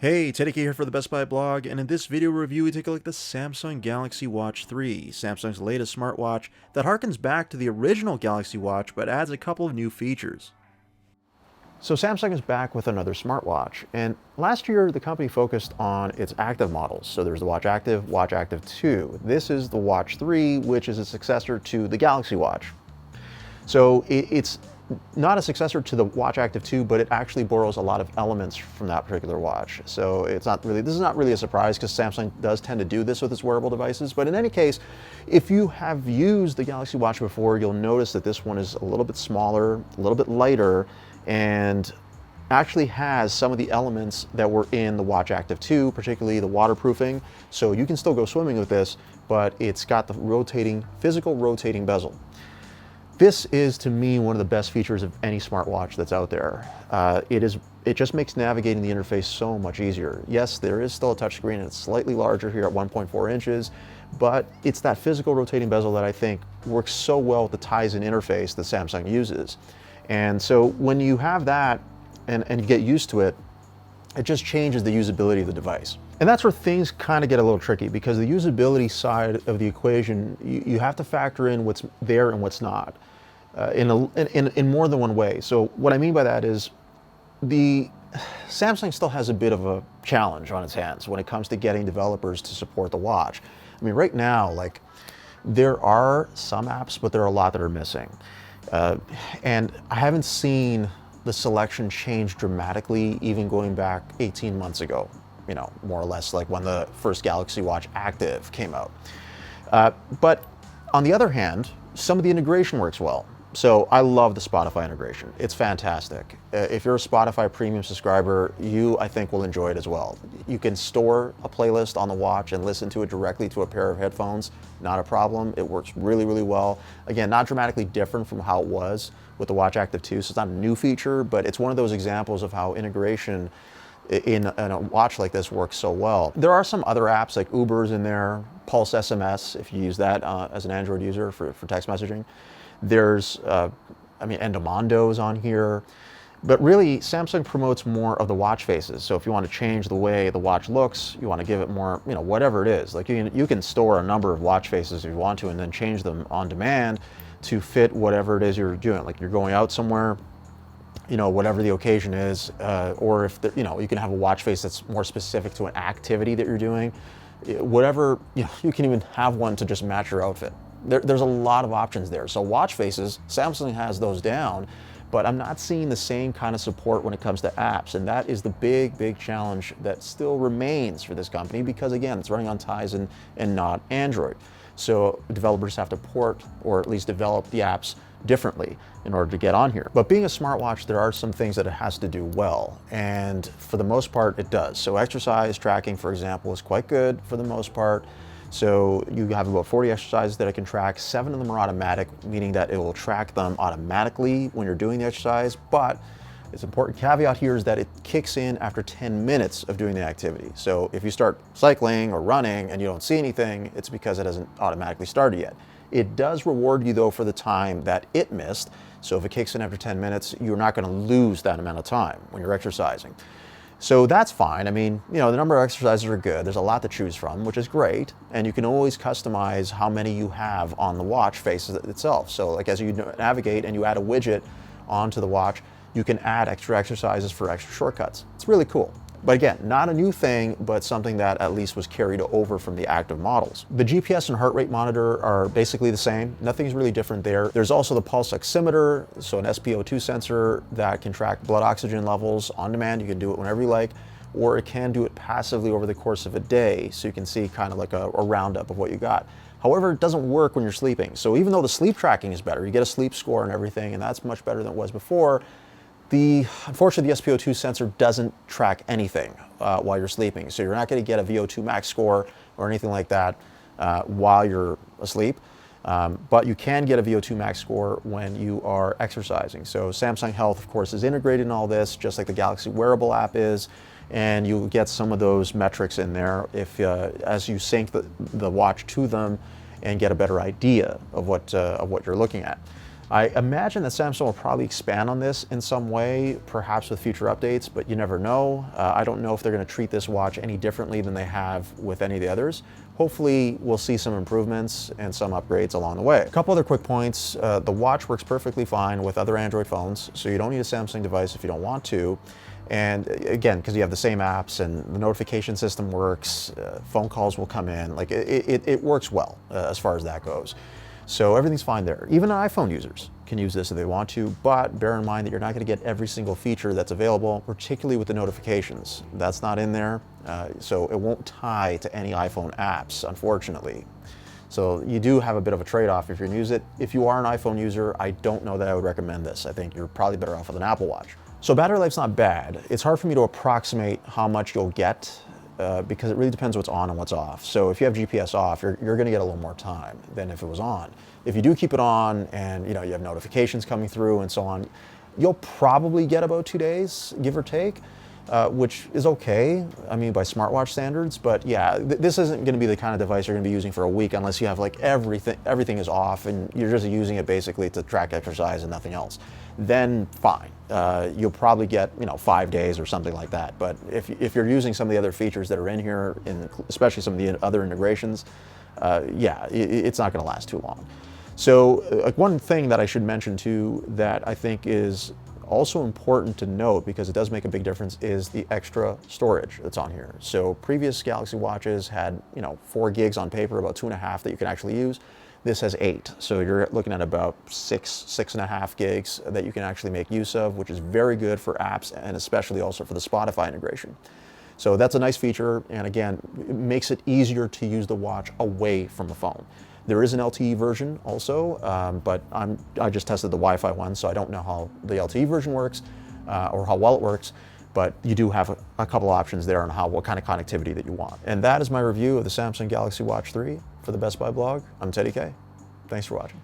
Hey, Teddy K here for the Best Buy blog, and in this video review we take a look at the Samsung Galaxy Watch 3, Samsung's latest smartwatch that harkens back to the original Galaxy Watch but adds a couple of new features. So Samsung is back with another smartwatch, and last year the company focused on its active models. So there's the Watch Active, Watch Active 2. This is the Watch 3, which is a successor to the Galaxy Watch. So it's not a successor to the Watch Active 2, but it actually borrows a lot of elements from that particular watch. So this is not really a surprise because Samsung does tend to do this with its wearable devices. But in any case, if you have used the Galaxy Watch before, you'll notice that this one is a little bit smaller, a little bit lighter, and actually has some of the elements that were in the Watch Active 2, particularly the waterproofing. So you can still go swimming with this, but it's got the physical rotating bezel. This is, to me, one of the best features of any smartwatch that's out there. It just makes navigating the interface so much easier. Yes, there is still a touchscreen, and it's slightly larger here at 1.4 inches, but it's that physical rotating bezel that I think works so well with the Tizen interface that Samsung uses. And so when you have that and you get used to it, it just changes the usability of the device. And that's where things kind of get a little tricky, because the usability side of the equation, you have to factor in what's there and what's not in more than one way. So what I mean by that is Samsung still has a bit of a challenge on its hands when it comes to getting developers to support the watch. I mean, right now, like, there are some apps, but there are a lot that are missing. And I haven't seen the selection change dramatically, even going back 18 months ago, you know, more or less like when the first Galaxy Watch Active came out. But on the other hand, some of the integration works well. So I love the Spotify integration. It's fantastic. If you're a Spotify premium subscriber, I think will enjoy it as well. You can store a playlist on the watch and listen to it directly to a pair of headphones. Not a problem. It works really, really well. Again, not dramatically different from how it was with the Watch Active 2, so it's not a new feature, but it's one of those examples of how integration in a watch like this works so well. There are some other apps like Uber's in there, Pulse SMS, if you use that as an Android user for text messaging. There's, Endomondo's on here. But really, Samsung promotes more of the watch faces. So if you want to change the way the watch looks, you want to give it more, whatever it is. Like you can store a number of watch faces if you want to, and then change them on demand to fit whatever it is you're doing. Like you're going out somewhere, whatever the occasion is, or if you can have a watch face that's more specific to an activity that you're doing. Whatever, you can even have one to just match your outfit. There's a lot of options there. So watch faces, Samsung has those down, but I'm not seeing the same kind of support when it comes to apps. And that is the big, big challenge that still remains for this company, because again, it's running on Tizen and not Android. So developers have to port, or at least develop the apps differently in order to get on here. But being a smartwatch, there are some things that it has to do well, and for the most part it does. So exercise tracking, for example, is quite good for the most part. So you have about 40 exercises that it can track. 7 of them are automatic, meaning that it will track them automatically when you're doing the exercise, but it's an important caveat here is that it kicks in after 10 minutes of doing the activity. So if you start cycling or running and you don't see anything, it's because it hasn't automatically started yet. It does reward you though for the time that it missed. So if it kicks in after 10 minutes, you're not going to lose that amount of time when you're exercising. So that's fine. I mean, the number of exercises are good. There's a lot to choose from, which is great. And you can always customize how many you have on the watch face itself. So like as you navigate and you add a widget onto the watch, you can add extra exercises for extra shortcuts. It's really cool. But again, not a new thing, but something that at least was carried over from the active models. The GPS and heart rate monitor are basically the same. Nothing's really different there. There's also the pulse oximeter, so an SpO2 sensor that can track blood oxygen levels on demand. You can do it whenever you like, or it can do it passively over the course of a day, so you can see kind of like a roundup of what you got. However, it doesn't work when you're sleeping. So even though the sleep tracking is better, you get a sleep score and everything, and that's much better than it was before, unfortunately, the SpO2 sensor doesn't track anything while you're sleeping. So you're not going to get a VO2 max score or anything like that while you're asleep. But you can get a VO2 max score when you are exercising. So Samsung Health, of course, is integrated in all this, just like the Galaxy Wearable app is. And you'll get some of those metrics in there as you sync the watch to them and get a better idea of what you're looking at. I imagine that Samsung will probably expand on this in some way, perhaps with future updates, but you never know. I don't know if they're going to treat this watch any differently than they have with any of the others. Hopefully, we'll see some improvements and some upgrades along the way. A couple other quick points. The watch works perfectly fine with other Android phones, so you don't need a Samsung device if you don't want to. And again, because you have the same apps and the notification system works, phone calls will come in, like it works well as far as that goes. So everything's fine there. Even iPhone users can use this if they want to, but bear in mind that you're not going to get every single feature that's available, particularly with the notifications. That's not in there, so it won't tie to any iPhone apps, unfortunately. So you do have a bit of a trade-off if you're going to use it. If you are an iPhone user, I don't know that I would recommend this. I think you're probably better off with an Apple Watch. So battery life's not bad. It's hard for me to approximate how much you'll get because it really depends what's on and what's off. So if you have GPS off, you're going to get a little more time than if it was on. If you do keep it on and you have notifications coming through and so on, you'll probably get about 2 days, give or take, which is okay, I mean, by smartwatch standards. But yeah, this isn't going to be the kind of device you're going to be using for a week unless you have like everything is off and you're just using it basically to track exercise and nothing else. Then fine, you'll probably get 5 days or something like that. But if you're using some of the other features that are in here, especially some of the other integrations, yeah, it's not going to last too long. So one thing that I should mention too that I think is also important to note, because it does make a big difference, is the extra storage that's on here. So previous Galaxy Watches had 4 gigs on paper, about 2.5 that you can actually use. This has 8, so you're looking at about 6.5 gigs that you can actually make use of, which is very good for apps and especially also for the Spotify integration. So that's a nice feature, and again, it makes it easier to use the watch away from the phone. There is an LTE version also, but I just tested the Wi-Fi one, so I don't know how the LTE version works or how well it works, but you do have a couple options there on what kind of connectivity that you want. And that is my review of the Samsung Galaxy Watch 3 for the Best Buy blog. I'm Teddy K. Thanks for watching.